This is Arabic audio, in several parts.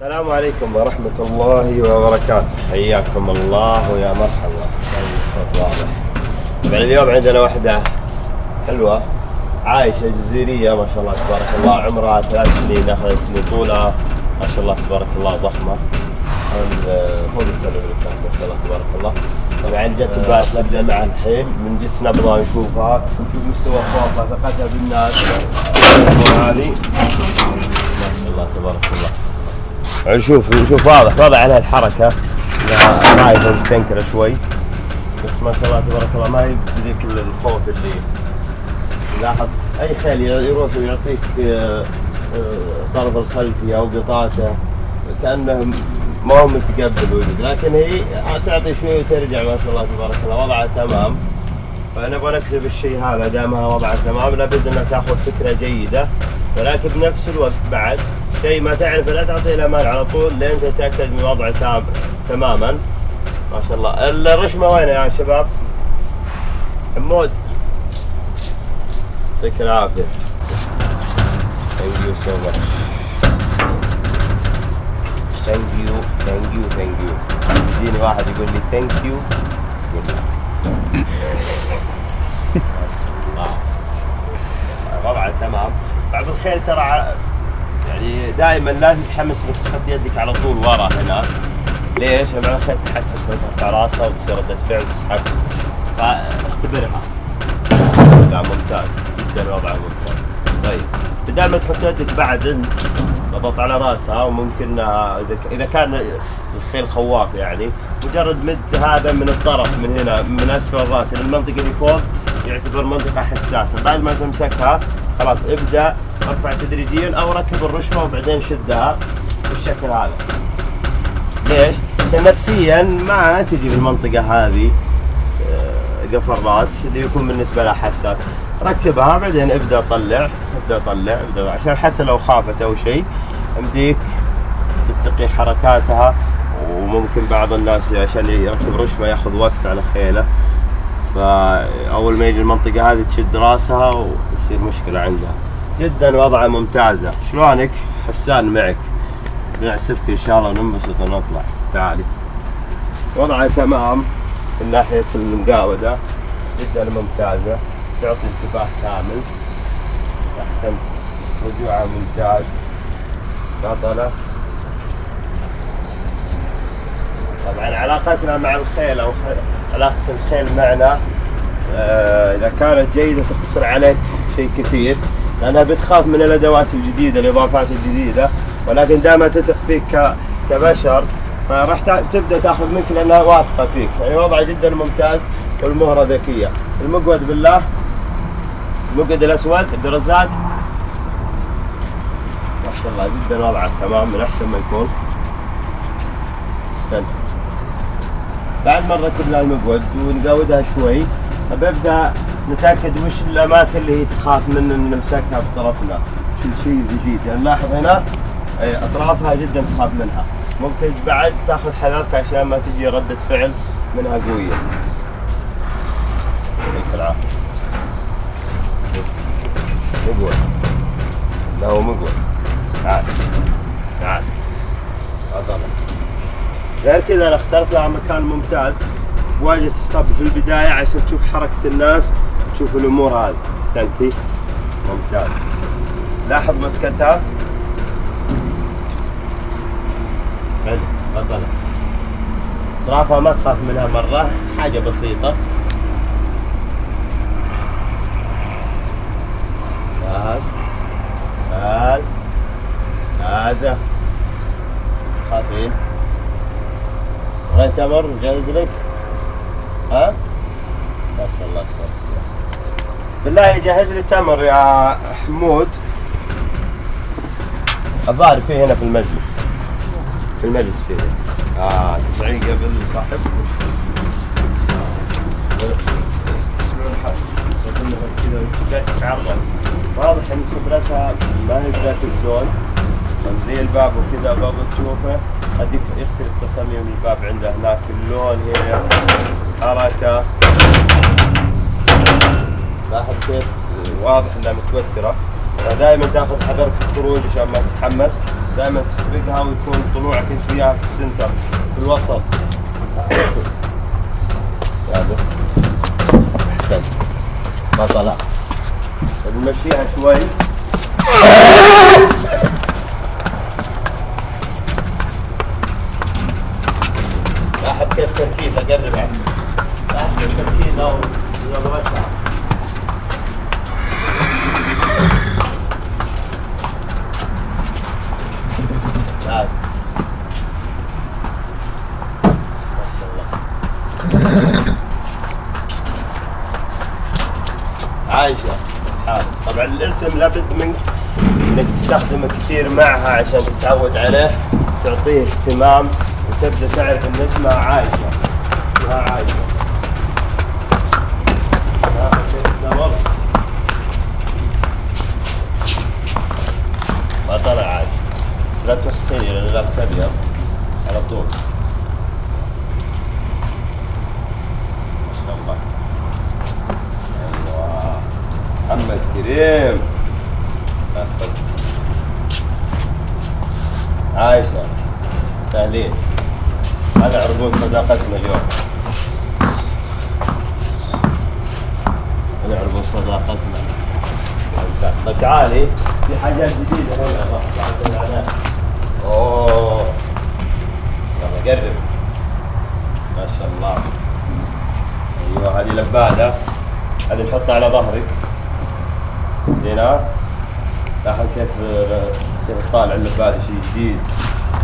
السلام عليكم ورحمة الله وبركاته، حياكم الله ويا مرحبا. الصوت واضح. طبعا اليوم عندنا وحدة حلوة عايشة جزيرية ما شاء الله تبارك الله، عمرها 3 سنين، داخل سنين طولها ما شاء الله تبارك الله ضخمة. هو السنة ما شاء الله تبارك الله. طبعا جت الباس نبدأ معها الحين من جس نبغى نشوفها، نشوف مستوى خوفها، ثقتها بالناس. هذه ما شاء الله تبارك الله. نشوف واضح عليها الحركة، خايفة مستنكرة شوي، بس ما شاء الله تبارك الله ما هي بذيك الخوف اللي لاحظ أي خيل يروح ويعطيك طرف الخلفي أو قطاته كأنه ما هو متقبل وجود، لكن هي تعطي شوي وترجع ما شاء الله تبارك الله، وضعها تمام. فنبغى نكسب الشيء هذا دامها وضعها تمام، لابد أنها تاخذ فكرة جيدة، ولكن بنفس الوقت بعد شيء ما تعرف لا تعطيه الامان على طول لين تتاكد من وضعه تماما. ما شاء الله. الرشمه وين يا شباب؟ حمود يعطيك العافيه. ثانك يو سو ماتش. ثانك يو. يجيني واحد يقول لي ثانك يو يقول لا. وضعه تمام. بعض الخيل ترى يعني دائما لا تتحمس انك تحط يدك على طول ورا هنا. ليش؟ بعض الخيل تحسس مثلا على راسها وتصير ردة فعل تسحب. فاختبرها. وضع ممتاز جدا، وضع ممتاز. طيب بدال ما تحط يدك بعد انت تضغط على راسها، وممكن اذا كان الخيل خواف يعني مجرد مد هذا من الطرف من هنا من اسفل الراس الى المنطقه اللي فوق يعتبر منطقه حساسه. بعد ما تمسكها خلاص ابدا ارفع تدريجيا او ركب الرشمه وبعدين شدها بالشكل هذا. ليش؟ عشان نفسيا ما تجي بالمنطقه هذه قفل الراس اللي يكون بالنسبه لها حساس. ركبها بعدين ابدا طلع عشان حتى لو خافت او شيء يمديك تتقي حركاتها. وممكن بعض الناس عشان يركب رشمه ياخذ وقت على خيله، فاول ما يجي المنطقه هذه تشد راسها ويصير مشكله عندها. جدا وضعها ممتازه. شلونك؟ حسان معك، بنعسفك ان شاء الله وننبسط ونطلع. تعالي. وضعها تمام من ناحيه المقاوده، جدا ممتازه، تعطي انتباه كامل. احسن، رجوعها ممتاز، بطله. طبعا علاقتنا مع الخيل او علاقه الخيل معنا اذا كانت جيده تخسر عليك شيء كثير، لانها بتخاف من الادوات الجديده الاضافات الجديده، ولكن دائما تثق فيك كبشر فراح تبدا تاخذ منك لانها واثقه فيك. يعني وضع جدا ممتاز، والمهره ذكيه. المقود بالله، المقود الاسود عبد الرزاق ما شاء الله جدا وضعه تمام من احسن ما يكون. احسنت. بعد ما نركب لها المقود ونقودها شوي ببدا نتاكد وش الاماكن اللي هي تخاف من نمسكها بطرفنا، شو الشيء الجديد. يعني نلاحظ هنا اطرافها جدا تخاف منها، ممكن بعد تاخذ حذرك عشان ما تجي ردة فعل منها قوية. يعطيك العافية. مقود. لا هو مقود. تعال. غير كذا انا اخترت لها مكان ممتاز، واجهة الصب في البداية عشان تشوف حركة الناس، تشوف الامور هذه. سنتي ممتاز. لاحظ مسكتها. حلو. بطلة. اطرافها ما تخاف منها مرة، حاجة بسيطة. هذا خافين. بغيت تمر نجهز لك؟ ها؟ ما شاء الله تبارك الله. بالله يجهز لي تمر يا حمود. الظاهر فيه هنا في المجلس. فيه. تسعيه قبل صاحب. تسمعون الحرف. صوت النفس كذا وانت تعرض. واضح ان خبرتها ما هي ذاك الزون. زي الباب وكذا برضه تشوفه قد يختلف تصميم الباب عنده هناك، اللون هنا، حركة. لاحظ كيف واضح انها متوترة، فدائما تاخذ حذرك في الخروج عشان ما تتحمس. دائما تسبقها ويكون طلوعك انت وياها في السنتر في الوسط. هذا احسن ما طلع. بنمشيها شوي. لاحظ كيف تركيز اقرب عنه. لاحظ كيف تركيز او ضربتها. تعال. ما شاء الله. عايشة. طبعا الاسم لابد منك انك تستخدمه كثير معها عشان تتعود عليه، تعطيه اهتمام وتبدا تعرف ان اسمها عايشة. اسمها عايشة. ما طلع عاد، بس لا توسخيني لان لابس ابيض على طول. ما شاء الله. ايوه محمد كريم. عايشة تستاهلين. هذا عربون صداقتنا اليوم. هذا عربون صداقتنا. طيب تعالي في حاجات جديدة هنا. اوه يلا قرب. ما شاء الله. ايوه هذه لبادة. هذه نحطها على ظهرك هنا. لاحظ كيف طالع اللبادة شيء جديد.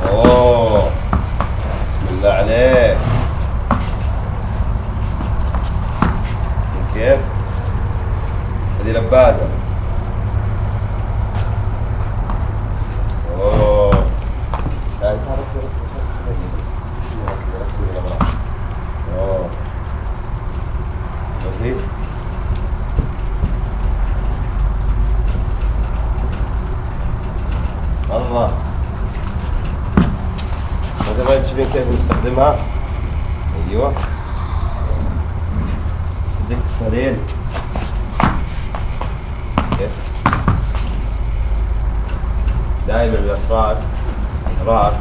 اوه بسم الله عليك. كيف هذه لبادة. اوه لا انت ركز. اوه شوفي الله. هذا ما تشوفين كيف نستخدمها. ايوه بدك تسهلين كيف. دائما الافراس الراس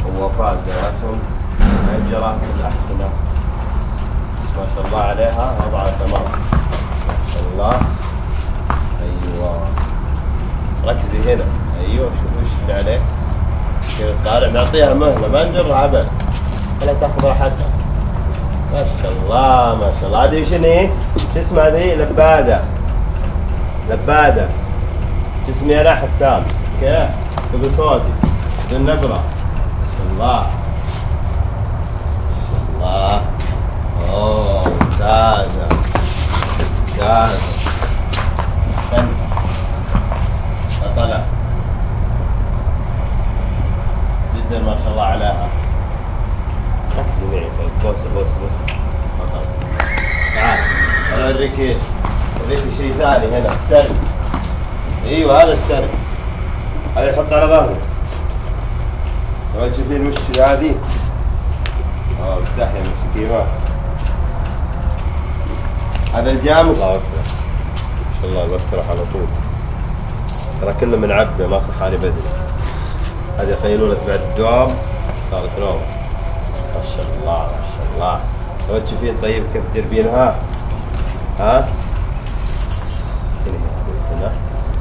ووفاة ذاتهم الجرات الاحسنه. بس ما شاء الله عليها وضعها تمام. ما شاء الله. ايوه ركزي هنا. ايوه شوفي ايش اللي عليك. كيف الطالع نعطيها مهله ما نجرها عبث ولا تاخذ راحتها. ما شاء الله ما شاء الله. هذه شنو هي؟ شو اسمها هذه؟ لبادة. لبادة. شو اسمي انا؟ حسام. كيف؟ تبي صوتي بالنبرة. ما شاء الله. ما شاء الله. اوه ممتازة. ممتازة. طلع جدا ما شاء الله عليها. ركزي معي طيب. بوسه تعال انا اوريك شيء ثاني هنا. السرق. ايوه هذا السرق. هذا يحط على ظهره. لو تشوفين وش هذه. مستحيل من الشكيمة. هذا الجامس. الله اكبر ما شاء الله بفترح على طول. ترى كله من عبده ما صحاني بدري. هذه قيلولة بعد الدوام صارت نوم. ما شاء الله ما شاء الله. لو تشوفين طيب كيف تجربينها. ها هنا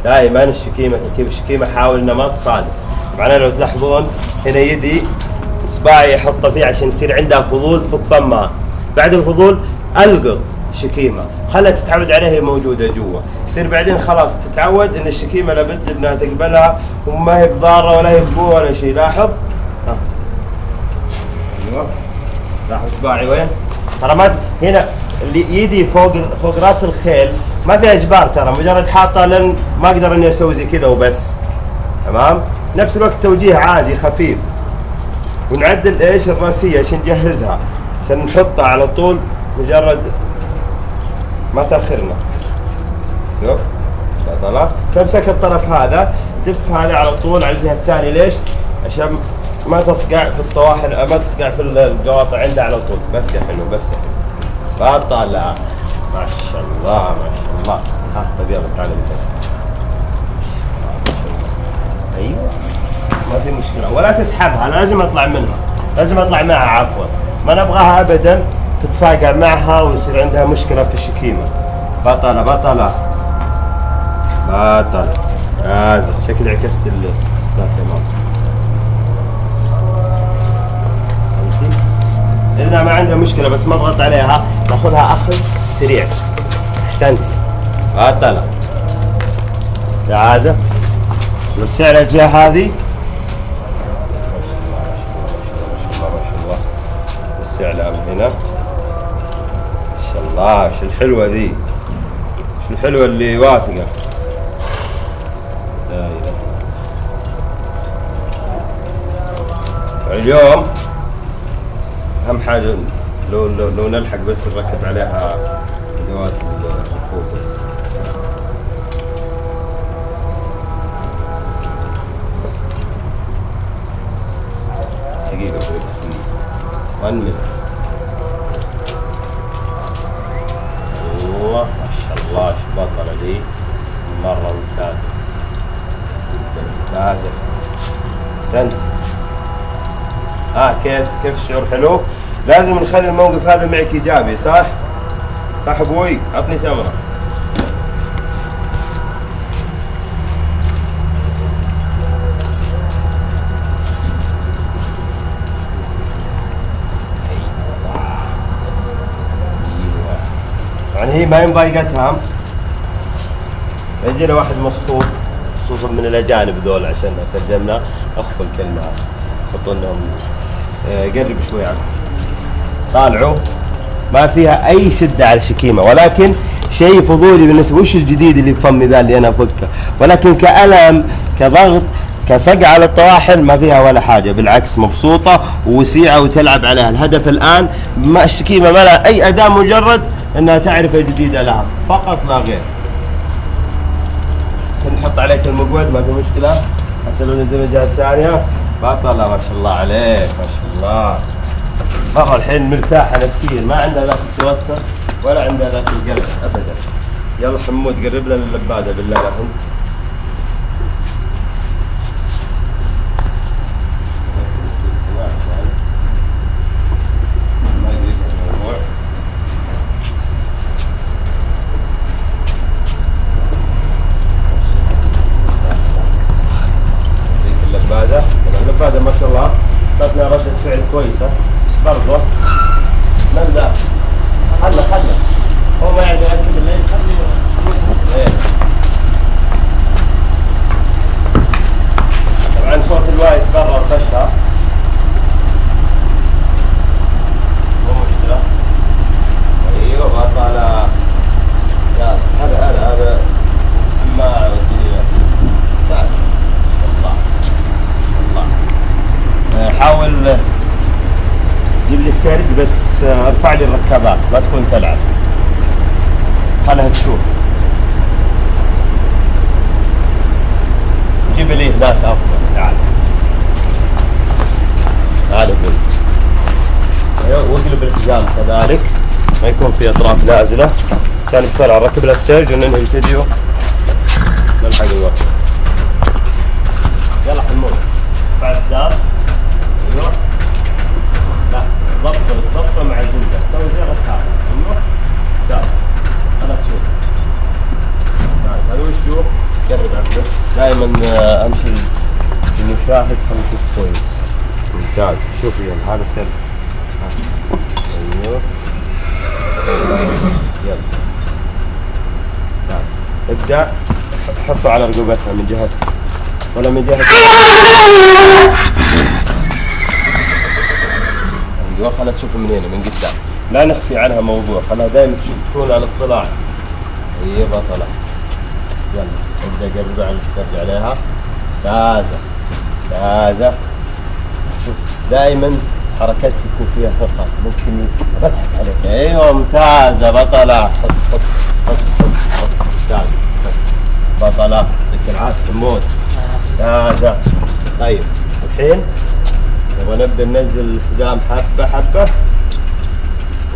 دائما الشكيمة كيف الشكيمة حاول انها ما تصادم. معناه لو تلاحظون هنا يدي اصبعي احطه فيه عشان يصير عندها فضول تفك فمها. بعد الفضول القط شكيمة خلها تتعود عليها هي موجودة جوا. يصير بعدين خلاص تتعود ان الشكيمة لابد انها تقبلها وما هي بضارة ولا هي بقوة ولا شيء. لاحظ. ايوه لاحظ اصبعي وين. ترى ما هنا اللي يدي فوق راس الخيل ما فيها اجبار. ترى مجرد حاطه لان ما اقدر اني اسوي زي كذا وبس. تمام. نفس الوقت توجيه عادي خفيف. ونعدل ايش الراسية عشان نجهزها عشان نحطها على طول مجرد ما تاخرنا. شوف طلع تمسك الطرف هذا دف هذا على طول على الجهه الثانيه. ليش؟ عشان ما تصقع في الطواحن ما تصقع في القواطع عندها على طول. بس يا حلو بس يا حلو. لا طالع. ما شاء الله ما شاء الله. طيب يلا تعالى. ايوه ما في مشكله، ولا تسحبها، لازم اطلع منها، لازم اطلع معها عفوا، ما نبغاها ابدا تتصاقع معها ويصير عندها مشكله في الشكيمه. بطله بطله بطله. شكلي عكست لا تمام. إذا ما عندها مشكلة بس ما اضغط عليها، ناخذها أخذ سريع. أحسنت. بطلة. تعازة. وسع على الجهة هذه. ما شاء الله ما شاء الله ما شاء الله. وسع لها من هنا. ما شاء الله، شو الحلوة ذي. شو الحلوة اللي واثقة. لا إله. اليوم أهم حاجة لو نلحق بس نركب عليها أدوات الفوق بس. دقيقة بس 1 minute. الله ما شاء الله، شو بطلة دي، مرة ممتازة ممتازة. أحسنت. كيف الشعور حلو؟ لازم نخلي الموقف هذا معك ايجابي، صح؟ صح ابوي؟ عطني تمرة. يعني هي ما مضايقتها، يجينا واحد مصفوط خصوصا من الاجانب ذول عشان ترجمنا اخفوا الكلمة، حطوا لهم قرب شوي عنها. طالعوا ما فيها اي شده على الشكيمه، ولكن شيء فضولي بالنسبه. وش الجديد اللي في فمي ذا اللي انا افكه؟ ولكن كالم كضغط كصقع على الطواحن ما فيها ولا حاجه، بالعكس مبسوطه ووسيعه وتلعب عليها. الهدف الان ما الشكيمه ما لها اي اداء، مجرد انها تعرف الجديده لها فقط لا غير. نحط عليك المقود ما في مشكله، حتى لو نزل الجهه الثانيه. بطلة ما شاء الله عليك ما شاء الله. مرة الحين مرتاحة نفسيا، ما عندها ذاك التوتر ولا عندها ذاك القلق ابدا. يلا حمود قرب لنا اللبادة بالله لا انت. اللبادة ما شاء الله اعطتنا ردة فعل كويسة، بس برضه نبدأ خله هو ما يعرف يركب الليل، خليه. طبعا صوت الوايد برا وخشها مو مشكلة. ايوه بطلة. هذا السماعة والدنيا. حاول جيب لي السرج بس ارفع لي الركابات، لا تكون تلعب، خلها تشوف. جيب لي هناك افضل. تعال تعال قول. ايوه واقلب الحزام كذلك ما يكون في اطراف نازله، عشان بسرعه نركب لها السرج وننهي الفيديو نلحق الوقت. يلا حمود بعد الحزام. ايوه لا ضبطه مع الجلده، سوي زي الركاب. ايوه تعال انا تشوف. هذا وشو؟ قرب عبده. دائما امشي المشاهد خلينا نشوف كويس. ممتاز. شوف يلا هذا سر. ايوه يلا ممتاز. ابدا حطه على رقبتها من جهه ولا من جهه. ايوه خلها تشوف من هنا من قدام، لا نخفي عنها موضوع، خلها دائما تكون على اطلاع. ايوه بطلة. يلا ابدا قرب على السرج عليها. ممتازة. شوف دائما حركتك يكون فيها ثقة، ممكن بضحك عليك. ايوه ممتازة بطلة. حط ممتاز بس بطلة. يعطيك العافية موت. ممتازة. طيب الحين نبغى نبدأ ننزل الحزام حبة،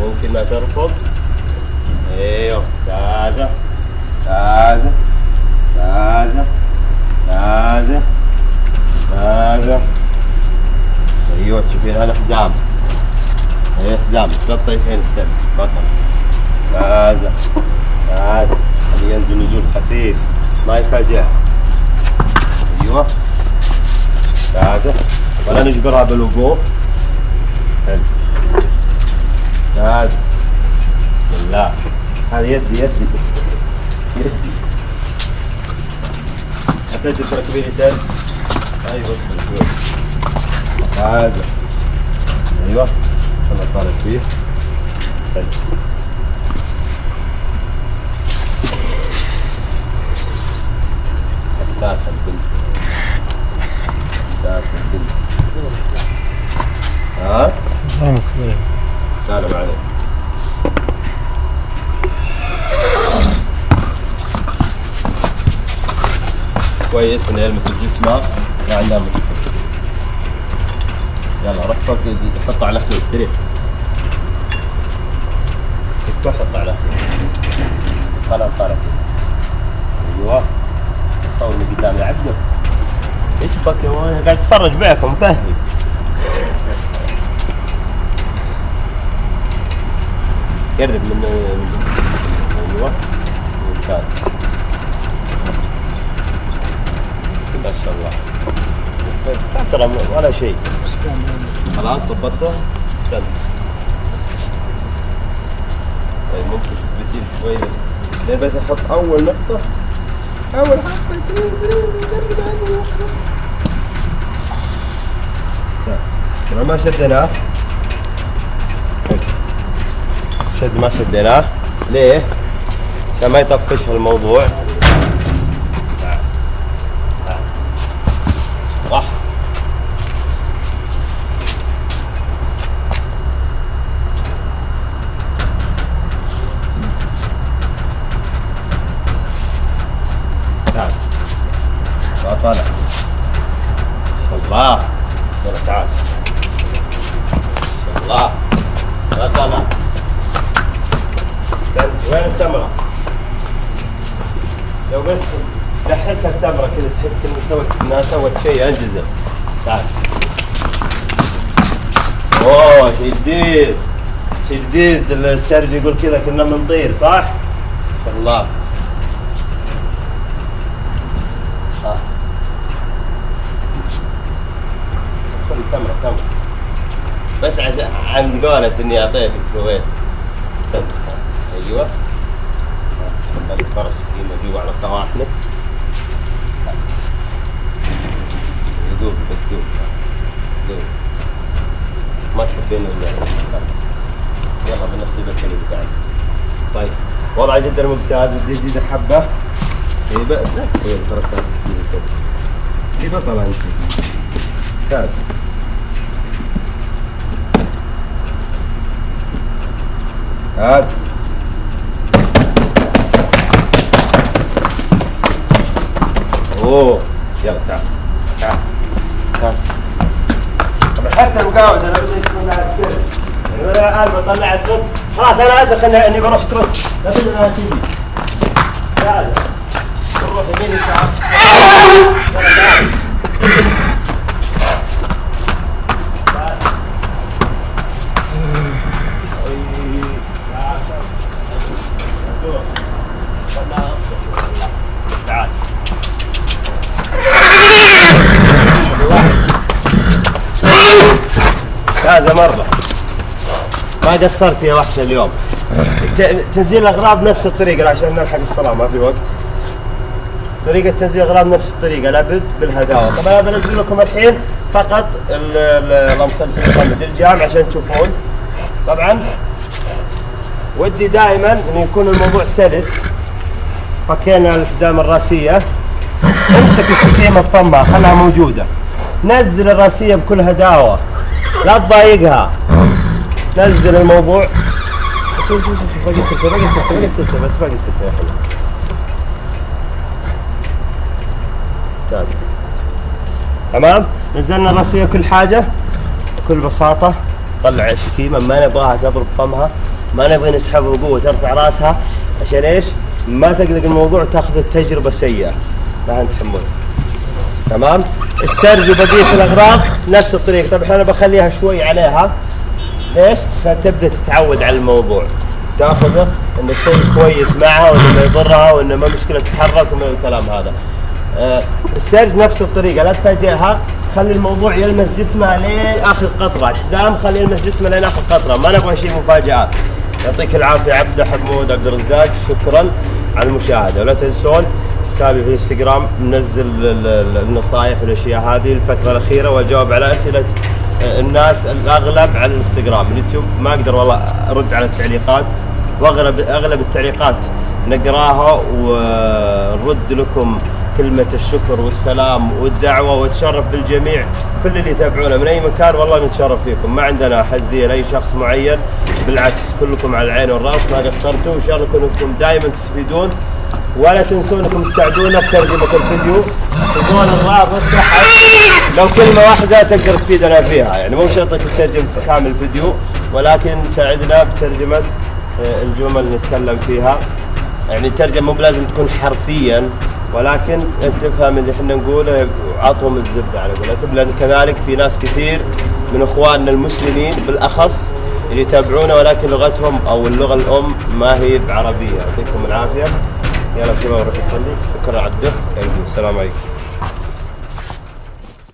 ممكن ما ترفض. ايوه ممتازة. هذا ايوه تشوفين هذا حزام. هي حزام تغطي الحين السن بطل. هذا اللي ينزل نزول خفيف ما يفاجئ. ايوه هذا ولا نجبرها بالوقوف. حلو هذا بسم الله. هذا يدي حتى تركبين يسار. ايوه هذا ايوه خلنا طالع فيه. حلو حساسه البنت. ها؟ سلام عليك. كويس انه يلمس جسمه ما عنده مشكلة. يلا روح فوق حطه على خير سريع. تفتح حطه على خير. طالع ايوه صور من قدام يا عبده. ايش بك يا ولد؟ قاعد اتفرج معكم فهمي. قرب من ايوه ممتاز ما شاء الله. ترى ولا شيء. خلاص ضبطته؟ استنى. طيب ممكن تثبتين شوي بس. زين بس احط اول نقطة. اول حرف طبعا ما شدناه. شد ما شدناه. ليه؟ عشان ما يطفش الموضوع. راح تعال طالع. الله يلا تعال. الله لا طالع. وين التمرة؟ لو بس تحس التمرة كذا تحس انها سوت شيء انجزت. تعال. اوه شيء جديد السرج يقول كذا كنا بنطير صح؟ ما شاء الله. خذ التمرة بس عن قولة اني اعطيتك سويت. احسنت. ايوه خليك فرش فيما جوا على طواحنك. دوب بس دوب ما تحبين يلا بنصيبك اللي قاعد. طيب وضع جدا ممتاز. بدي ازيد حبه. اي بس لا تسوي الحركات دي بطلة انت. ممتاز. هذا اوه يلا تعال حتى المقاومة انا بدي انها تصير يعني انا الان بطلع ترد خلاص انا ادرك اني بروح ترد لا تدري انها تجي. تعال نروح يمين يسار. تعال كذا مرة ما قصرت يا وحش اليوم. تنزيل الأغراض نفس الطريقة عشان نلحق الصلاة ما في وقت. طريقة تنزيل الأغراض نفس الطريقة لابد بالهداوة. طبعا بنزل لكم الحين فقط اللهم صل وسلم الجام عشان تشوفون. طبعا ودي دائما انه يكون الموضوع سلس. فكينا الحزام الراسية. امسك الشتيمة بفمها خلها موجودة. نزل الراسية بكل هداوة لا تضايقها. نزل الموضوع. شوف باقي السلسلة بس باقي السلسلة حلو. ممتاز. تمام. نزلنا الراسية كل حاجة بكل بساطة. طلع الشتيمة ما نبغاها تضرب فمها. ما نبغى نسحبها بقوة ترفع راسها عشان ايش؟ ما تقلق الموضوع تاخذ التجربة سيئة. لا انت حمود. تمام؟ السرج وبقية الأغراض نفس الطريقة. طبعا أنا بخليها شوي عليها، ليش؟ عشان تبدأ تتعود على الموضوع، تاخذه انه شيء كويس معها وانه ما يضرها وانه ما مشكلة تتحرك ومن الكلام هذا. السرج نفس الطريقة، لا تفاجئها، خلي الموضوع يلمس جسمها لين اخر قطرة، الحزام خلي يلمس جسمها لين اخر قطرة، ما نبغى شيء مفاجآت. يعطيك العافية عبده حمود عبد الرزاق، شكرا على المشاهدة، ولا تنسون حسابي في الانستغرام منزل النصائح والاشياء هذه الفترة الأخيرة، واجاوب على أسئلة الناس الأغلب على الانستغرام. اليوتيوب ما أقدر والله أرد على التعليقات، وأغلب التعليقات نقراها ونرد لكم كلمة الشكر والسلام والدعوة، وتشرف بالجميع كل اللي يتابعونا من أي مكان، والله نتشرف فيكم، ما عندنا حزية لأي شخص معين، بالعكس كلكم على العين والرأس، ما قصرتوا، وإن شاء الله كلكم دائما تستفيدون. ولا تنسون انكم تساعدونا بترجمة الفيديو، تلقون الرابط تحت، لو كلمة واحدة تقدر تفيدنا فيها، يعني مو شرط انك تترجم كامل الفيديو، ولكن ساعدنا بترجمة الجمل اللي نتكلم فيها. يعني الترجمة مو بلازم تكون حرفيا، ولكن انت تفهم اللي احنا نقوله، عطهم الزبدة على قولتهم، لان كذلك في ناس كثير من اخواننا المسلمين بالاخص اللي يتابعونا ولكن لغتهم او اللغة الام ما هي بعربية. يعطيكم العافية. يلا شباب روح نصلي. شكرا على الدعم. السلام عليكم.